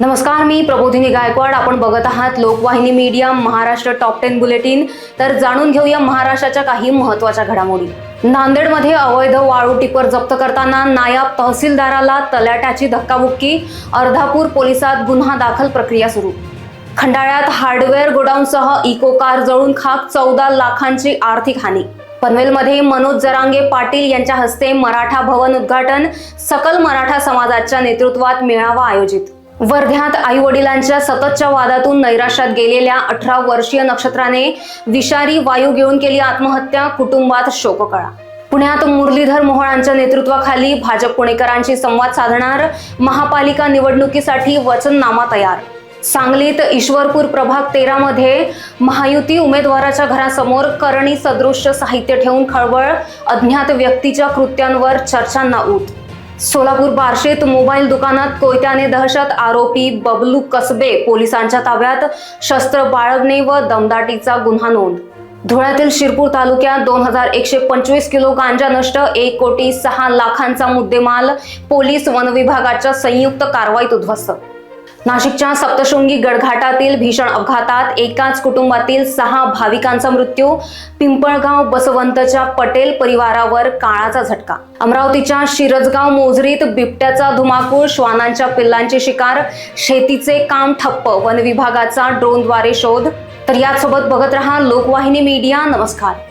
नमस्कार, मी प्रबोधिनी गायकवाड. आपण बघत आहात लोकवाहिनी मीडिया महाराष्ट्र टॉप 10 बुलेटिन. तर जाणून घेऊया महाराष्ट्राच्या काही महत्त्वाच्या घडामोडी. नांदेडमध्ये अवैध वाळू टिपर जप्त करताना नायब तहसीलदाराला तलाट्याची धक्काबुक्की. अर्धापूर पोलिसात गुन्हा दाखल, प्रक्रिया सुरू. खंडाळ्यात हार्डवेअर गोडाऊनसह इको कार जळून खाक, 14 लाखांची आर्थिक हानी. पनवेलमध्ये मनोज जरांगे पाटील यांच्या हस्ते मराठा भवन उद्घाटन. सकल मराठा समाजाच्या नेतृत्वात मेळावा आयोजित. वर्ध्यात आई वडिलांच्या सततच्या वादातून नैराश्यात गेलेल्या 18 वर्षीय नक्षत्राने विषारी वायू घेऊन केली आत्महत्या. कुटुंबात शोककळा. पुण्यात मुरलीधर मोहोळांच्या नेतृत्वाखाली भाजप पुणेकरांशी संवाद साधणार. महापालिका निवडणुकीसाठी वचननामा तयार. सांगलीत ईश्वरपूर प्रभाग 13 मध्ये महायुती उमेदवाराच्या घरासमोर करणी सदृश्य साहित्य ठेवून खळबळ. अज्ञात व्यक्तीच्या कृत्यांवर चर्चांना ऊत. सोलापूर बार्शीत मोबाईल दुकानात कोयत्याने दहशत. आरोपी बबलू कसबे पोलिसांच्या ताब्यात. शस्त्र बाळगणे व दमदाटीचा गुन्हा नोंद. धुळ्यातील शिरपूर तालुक्यात 2125 किलो गांजा नष्ट. 1,06,00,000चा मुद्देमाल पोलीस वन विभागाच्या संयुक्त कारवाईत उद्ध्वस्त. नाशिकच्या सप्तशृंगी गडघाटातील भीषण अपघातात एकाच कुटुंबातील 6 भाविकांचा मृत्यू. पिंपळगाव बसवंतच्या पटेल परिवारावर काळाचा झटका. अमरावतीच्या शिरजगाव मोझरीत बिबट्याचा धुमाकूळ. श्वानांच्या पिल्लांची शिकार. शेतीचे काम ठप्प. वन विभागाचा ड्रोनद्वारे शोध. तर यासोबत बघत रहा लोकवाहिनी मीडिया. नमस्कार.